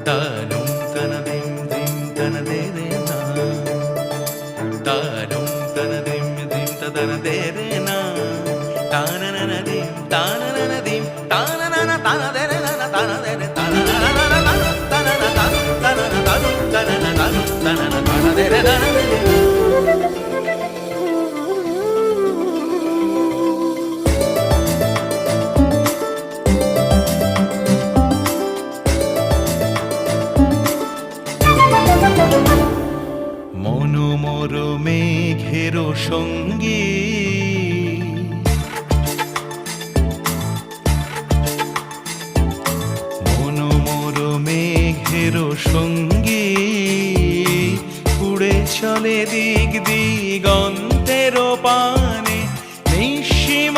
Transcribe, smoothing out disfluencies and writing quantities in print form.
তানুম তানা দিম দিম তানা দে রে না, তানুম তানা দিম দিম তানা দে রে না, তানা না না দিম তানা না না দিম তানা না না তানা দে রে না তানা দে রে তানা না না না তানা না তানু তানা না তানু তানা না তানু তানা না তানা দে রে না। মনোমর মেঘের সঙ্গী মনোমর মেঘের সঙ্গী উড়ে চলে দিক দিগন্তের পানে নিঃসীম